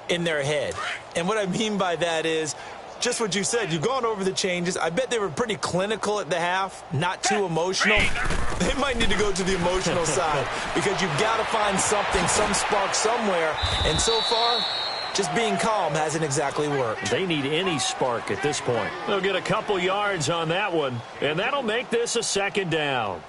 in their head. And what I mean by that is just what you said. You've gone over the changes. I bet they were pretty clinical at the half, not too emotional. They might need to go to the emotional side because you've got to find something, some spark somewhere. And so far, just being calm hasn't exactly worked. They need any spark at this point. They'll get a couple yards on that one, and that'll make this a second down.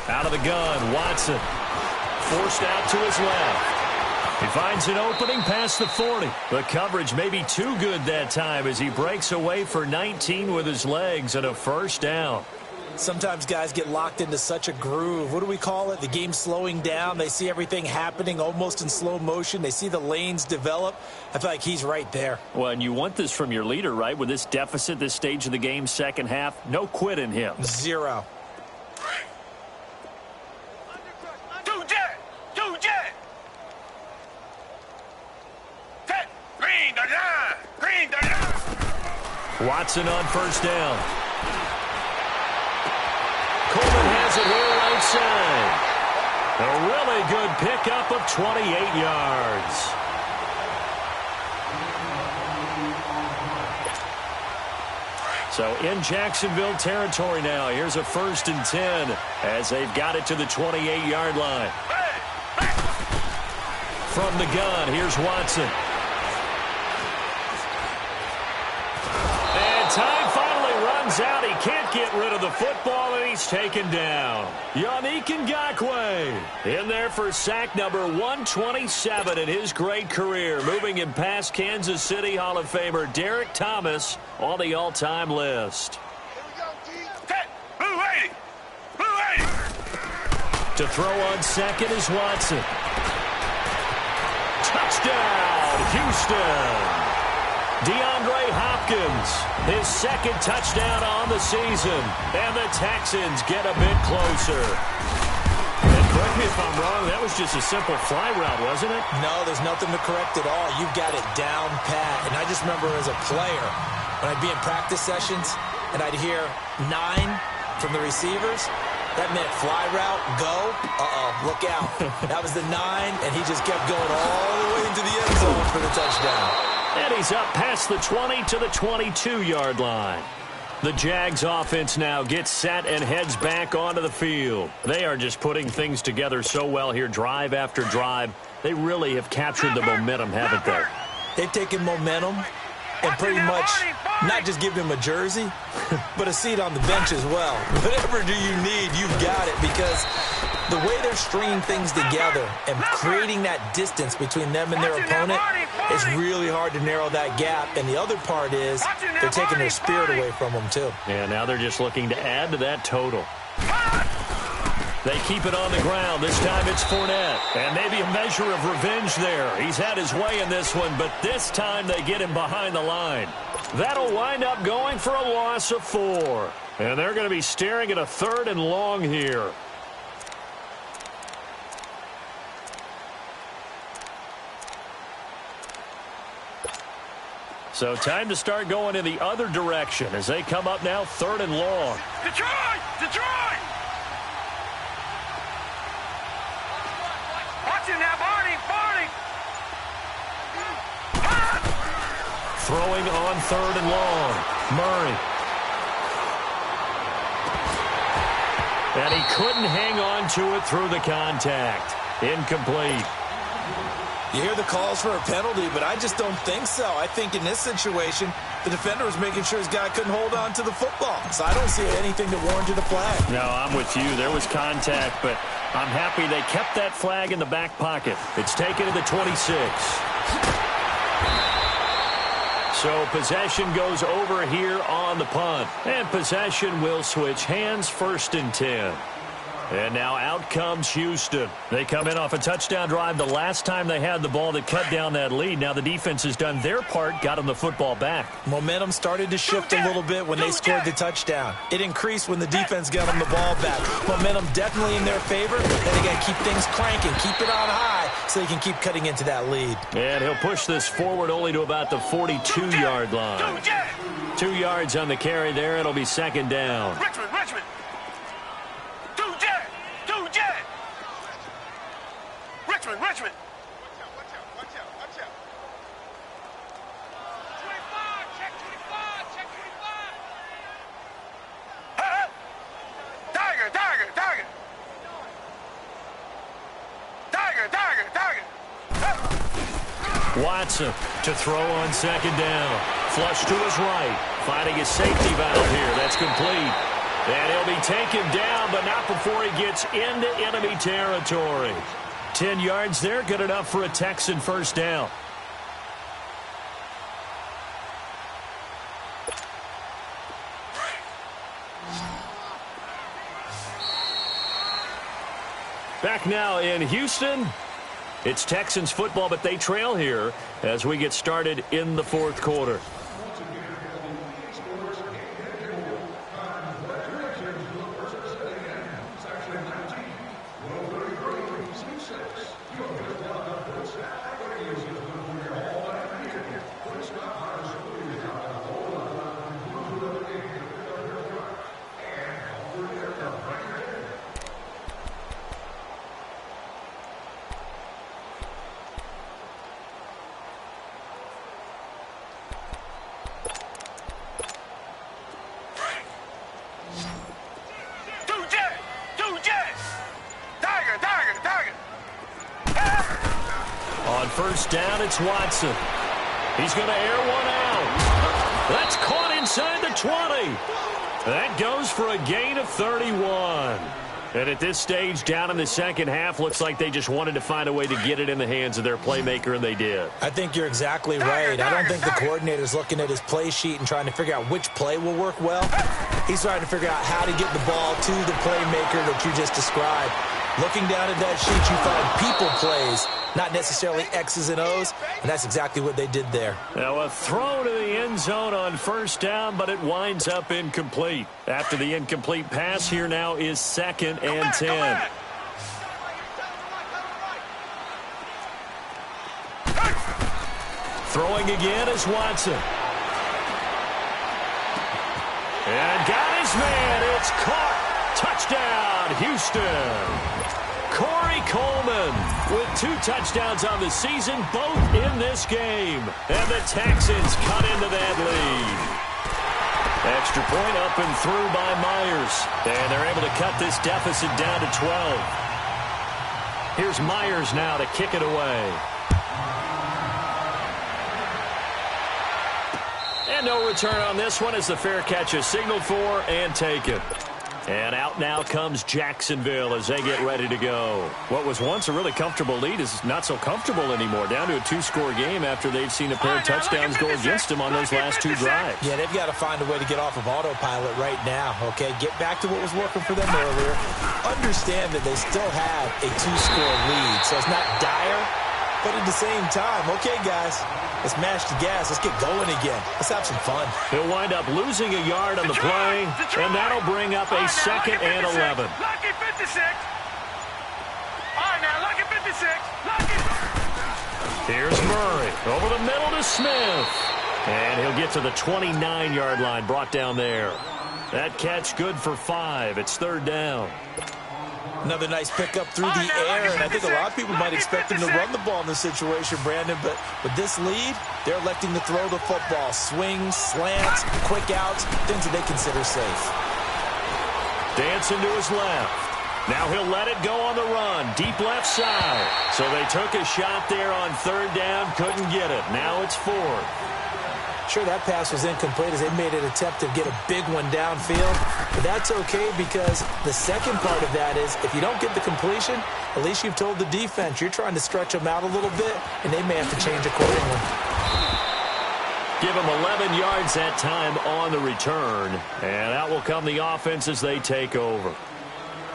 Out of the gun, Watson. Forced out to his left. He finds an opening past the 40. The coverage may be too good that time as he breaks away for 19 with his legs and a first down. Sometimes guys get locked into such a groove. What do we call it? The game's slowing down. They see everything happening almost in slow motion. They see the lanes develop. I feel like he's right there. Well, and you want this from your leader, right? With this deficit, this stage of the game, second half, no quit in him. Zero. Watson on first down. Coleman has it here right side. A really good pickup of 28 yards. So in Jacksonville territory now. Here's a 1st and 10 as they've got it to the 28-yard line. From the gun, here's Watson. Time finally runs out. He can't get rid of the football, and he's taken down. Yannick Ngakoue in there for sack number 127 in his great career, moving him past Kansas City Hall of Famer Derek Thomas on the all-time list. To throw on second is Watson. Touchdown, Houston. DeAndre Hopkins, his second touchdown on the season, and the Texans get a bit closer. And correct me if I'm wrong, that was just a simple fly route, wasn't it? No, there's nothing to correct at all. You've got it down pat. And I just remember as a player, when I'd be in practice sessions, and I'd hear 9 from the receivers, that meant fly route, go, look out. That was the 9, and he just kept going all the way into the end zone for the touchdown. And he's up past the 20 to the 22-yard line. The Jags offense now gets set and heads back onto the field. They are just putting things together so well here, drive after drive. They really have captured the momentum, haven't they? They've taken momentum and pretty much not just give him a jersey, but a seat on the bench as well. Whatever do you need, you've got it, because the way they're stringing things together and creating that distance between them and their opponent, it's really hard to narrow that gap. And the other part is they're taking their spirit away from them, too. Yeah, now they're just looking to add to that total. They keep it on the ground. This time it's Fournette. And maybe a measure of revenge there. He's had his way in this one, but this time they get him behind the line. That'll wind up going for a loss of 4. And they're going to be staring at a 3rd and long here. So time to start going in the other direction as they come up now 3rd and long. Detroit! Detroit! Watching now, Barney! Barney! Throwing on 3rd and long. Murray. And he couldn't hang on to it through the contact. Incomplete. You hear the calls for a penalty, but I just don't think so. I think in this situation, the defender was making sure his guy couldn't hold on to the football. So I don't see anything that warranted a flag. No, I'm with you. There was contact, but I'm happy they kept that flag in the back pocket. It's taken to the 26. So possession goes over here on the punt. And possession will switch hands, 1st and 10. And now out comes Houston. They come in off a touchdown drive the last time they had the ball that cut down that lead. Now the defense has done their part, got them the football back. Momentum started to shift a little bit when they scored the touchdown. It increased when the defense got them the ball back. Momentum definitely in their favor, and they got to keep things cranking, keep it on high so they can keep cutting into that lead. And he'll push this forward only to about the 42-yard line. 2 yards on the carry there. It'll be second down. Richmond. Richmond. Watch out. 25, check 25. Tiger. Watson to throw on second down. Flush to his right. Finding his safety valve here. That's complete. And he'll be taken down, but not before he gets into enemy territory. 10 yards there, good enough for a Texan first down. Back now in Houston. It's Texans football, but they trail here as we get started in the fourth quarter. First down, it's Watson. He's going to air one out. That's caught inside the 20. That goes for a gain of 31. And at this stage, down in the second half, looks like they just wanted to find a way to get it in the hands of their playmaker, and they did. I think you're exactly right. I don't think the coordinator's looking at his play sheet and trying to figure out which play will work well. He's trying to figure out how to get the ball to the playmaker that you just described. Looking down at that sheet, you find people plays, not necessarily X's and O's, and that's exactly what they did there. Now a throw to the end zone on first down, but it winds up incomplete. After the incomplete pass, here now is 2nd and 10. Throwing again is Watson. And got his man. It's caught. Touchdown, Houston. Corey Coleman with 2 touchdowns on the season, both in this game. And the Texans cut into that lead. Extra point up and through by Myers. And they're able to cut this deficit down to 12. Here's Myers now to kick it away. And no return on this one as the fair catch is signaled for and taken. And out now comes Jacksonville as they get ready to go. What was once a really comfortable lead is not so comfortable anymore. Down to a 2-score game after they've seen a pair of touchdowns go against them on those last 2 drives. Yeah, they've got to find a way to get off of autopilot right now, okay? Get back to what was working for them earlier. Understand that they still have a 2-score lead, so it's not dire. But at the same time, okay, guys, let's mash the gas. Let's get going again. Let's have some fun. He'll wind up losing a yard on the play, and that'll bring up a 2nd and 11. Lucky 56. All right, now, lucky 56. Lucky. Here's Murray over the middle to Smith. And he'll get to the 29-yard line, brought down there. That catch good for 5. It's 3rd down. Another nice pickup through the air, and I think a lot of people might expect him to run the ball in this situation, Brandon, but with this lead, they're electing to throw the football. Swings, slants, quick outs, things that they consider safe. Dancing to his left. Now he'll let it go on the run, deep left side. So they took a shot there on 3rd down, couldn't get it. Now it's 4th. Sure, that pass was incomplete as they made an attempt to get a big one downfield. But that's okay because the second part of that is if you don't get the completion, at least you've told the defense you're trying to stretch them out a little bit, and they may have to change accordingly. Give them 11 yards that time on the return. And out will come the offense as they take over.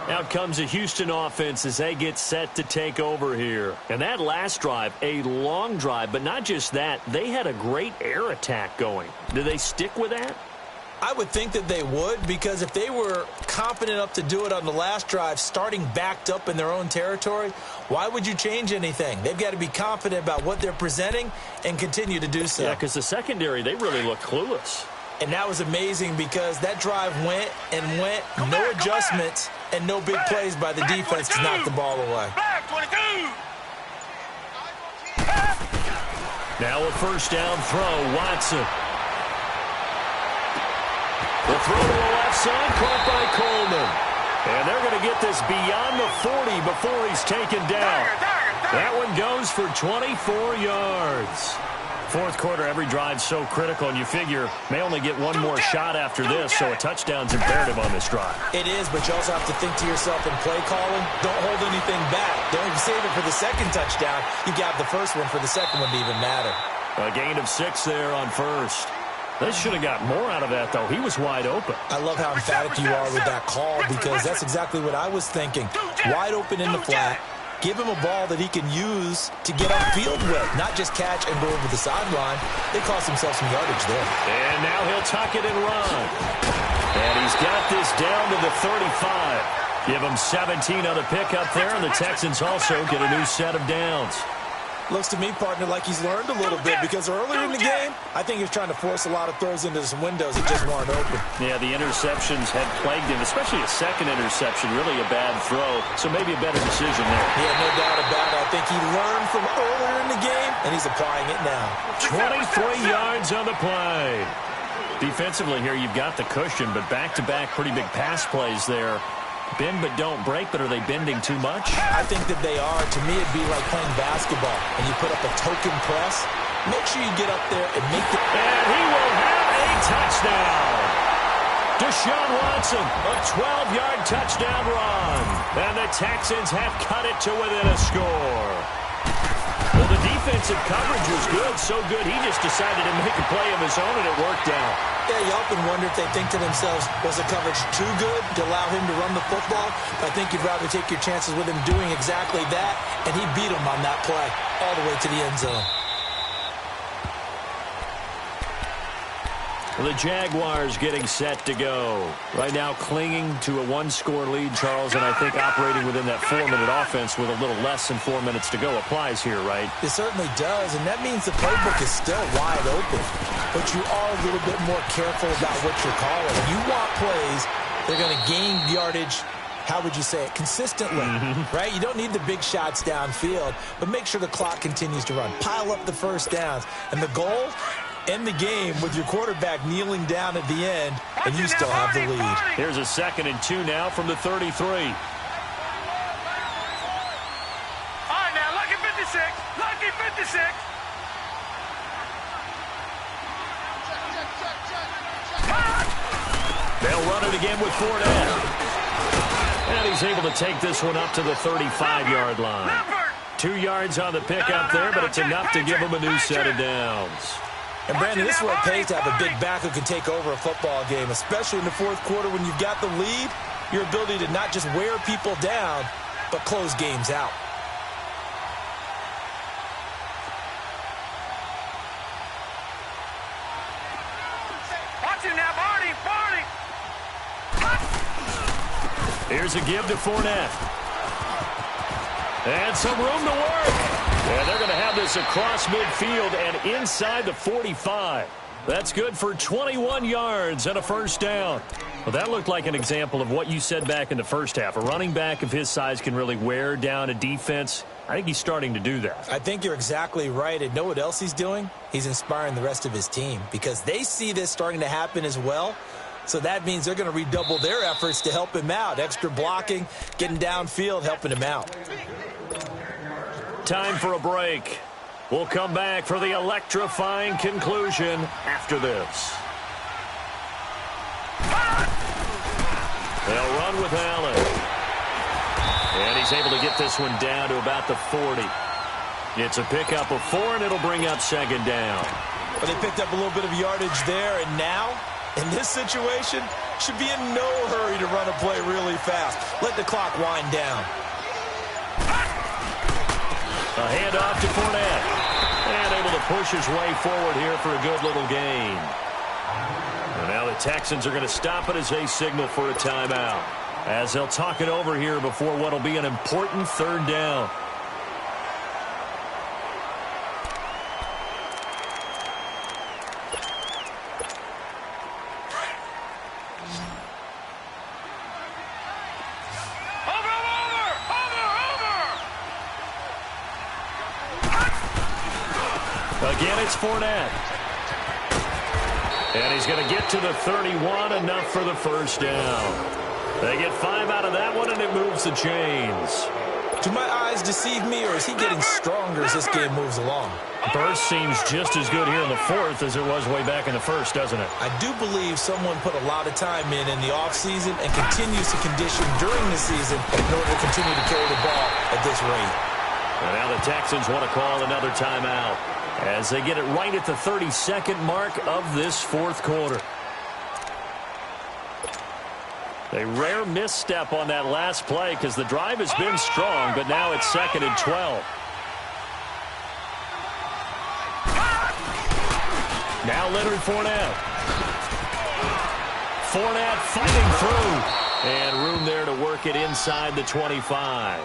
Out comes the Houston offense as they get set to take over here. And that last drive, a long drive, but not just that. They had a great air attack going. Do they stick with that? I would think that they would, because if they were confident enough to do it on the last drive, starting backed up in their own territory, why would you change anything? They've got to be confident about what they're presenting and continue to do so. Yeah, because the secondary, they really look clueless. And that was amazing because that drive went and went, no adjustments and no big plays by the defense to knock the ball away. Now a first down throw, Watson. The throw to the left side, caught by Coleman. And they're going to get this beyond the 40 before he's taken down. That one goes for 24 yards. Fourth quarter, every drive's so critical, and you figure may only get one more shot after this, so a touchdown's imperative on this drive. It is, but you also have to think to yourself in play calling, don't hold anything back. Don't save it for the second touchdown. You got the first one for the second one to even matter. A gain of 6 there on first. They should have got more out of that, though. He was wide open. I love how emphatic you are with that call, because that's exactly what I was thinking. Wide open in the flat. Give him a ball that he can use to get upfield with, not just catch and go over the sideline. They cost themselves some yardage there. And now he'll tuck it and run. And he's got this down to the 35. Give him 17 on the pickup there, and the Texans also get a new set of downs. Looks to me, partner, like he's learned a little bit, because earlier in the game, I think he was trying to force a lot of throws into some windows that just weren't open. Yeah, the interceptions had plagued him, especially a second interception, really a bad throw, so maybe a better decision there. Yeah, no doubt about it. I think he learned from earlier in the game, and he's applying it now. 23 yards on the play. Defensively here, you've got the cushion, but back-to-back pretty big pass plays there. Bend but don't break, but are they bending too much? I think that they are. To me, it'd be like playing basketball, and you put up a token press. Make sure you get up there and make the... And he will have a touchdown. Deshaun Watson, a 12-yard touchdown run. And the Texans have cut it to within a score. Well, the defensive coverage was good, so good he just decided to make a play of his own, and it worked out. Yeah, you often wonder if they think to themselves, was the coverage too good to allow him to run the football? I think you'd rather take your chances with him doing exactly that, and he beat him on that play all the way to the end zone. The Jaguars getting set to go. Right now clinging to a one-score lead, Charles, and I think operating within that 4-minute offense with a little less than 4 minutes to go applies here, right? It certainly does, and that means the playbook is still wide open. But you are a little bit more careful about what you're calling. You want plays that are going to gain yardage, how would you say it, consistently, right? You don't need the big shots downfield, but make sure the clock continues to run. Pile up the first downs. And the goal... end the game with your quarterback kneeling down at the end, and you still have the lead. Here's a 2nd and 2 now from the 33. All right, now, lucky 56. Lucky 56. They'll run it again with Fournette. And he's able to take this one up to the 35-yard line. 2 yards on the pickup there, but it's enough to give him a new set of downs. And, Brandon, this is what it pays to have a big back who can take over a football game, especially in the fourth quarter when you've got the lead, your ability to not just wear people down, but close games out. Watch him now, Barney, Barney. Here's a give to Fournette. And some room to work. And they're going to have this across midfield and inside the 45. That's good for 21 yards and a first down. Well, that looked like an example of what you said back in the first half. A running back of his size can really wear down a defense. I think he's starting to do that. I think you're exactly right. And know what else he's doing? He's inspiring the rest of his team because they see this starting to happen as well. So that means they're going to redouble their efforts to help him out. Extra blocking, getting downfield, helping him out. Time for a break. We'll come back for the electrifying conclusion after this. They'll run with Allen. And he's able to get this one down to about the 40. It's a pickup of 4, and it'll bring up 2nd down. But they picked up a little bit of yardage there, and now In this situation, should be in no hurry to run a play really fast. Let the clock wind down. A handoff to Fournette. And able to push his way forward here for a good little gain. And now the Texans are going to stop it as they signal for a timeout, as they'll talk it over here before what will be an important third down. Again, it's Fournette. And he's going to get to the 31, enough for the first down. They get 5 out of that one, and it moves the chains. Do my eyes deceive me, or is he getting stronger as this game moves along? Burst seems just as good here in the fourth as it was way back in the first, doesn't it? I do believe someone put a lot of time in the offseason and continues to condition during the season in order to continue to carry the ball at this rate. And now the Texans want to call another timeout as they get it right at the 32nd mark of this fourth quarter. A rare misstep on that last play because the drive has been strong, but now it's 2nd and 12. Now Leonard Fournette. Fournette fighting through. And room there to work it inside the 25.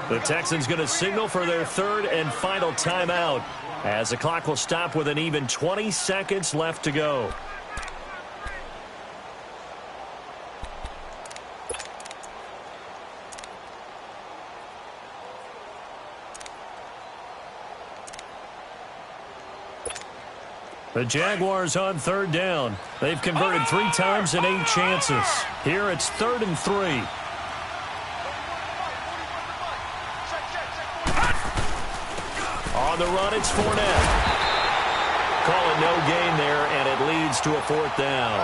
The Texans going to signal for their third and final timeout as the clock will stop with an even 20 seconds left to go. The Jaguars on third down. They've converted 3 times in 8 chances. Here it's 3rd and 3. On the run, it's Fournette. Call it no gain there, and it leads to a 4th down.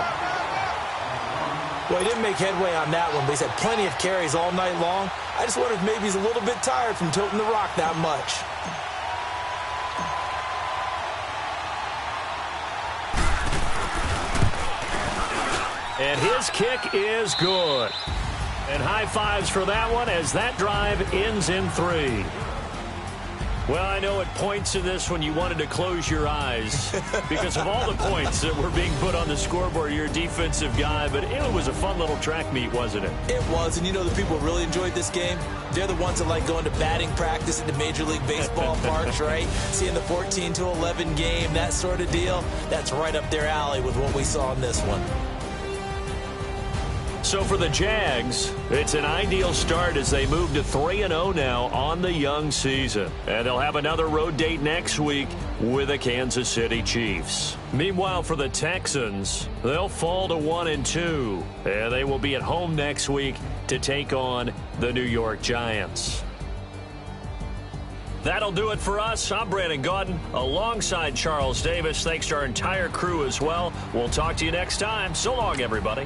Well, he didn't make headway on that one, but he's had plenty of carries all night long. I just wonder if maybe he's a little bit tired from toting the rock that much. And his kick is good. And high fives for that one as that drive ends in 3. Well, I know at points in this when you wanted to close your eyes because of all the points that were being put on the scoreboard. You're a defensive guy, but it was a fun little track meet, wasn't it? It was, and you know the people who really enjoyed this game? They're the ones that like going to batting practice at the Major League Baseball parks, right? Seeing the 14-11 game, that sort of deal. That's right up their alley with what we saw in this one. So for the Jags, it's an ideal start as they move to 3-0 now on the young season. And they'll have another road date next week with the Kansas City Chiefs. Meanwhile, for the Texans, they'll fall to 1-2. And they will be at home next week to take on the New York Giants. That'll do it for us. I'm Brandon Gaudin alongside Charles Davis. Thanks to our entire crew as well. We'll talk to you next time. So long, everybody.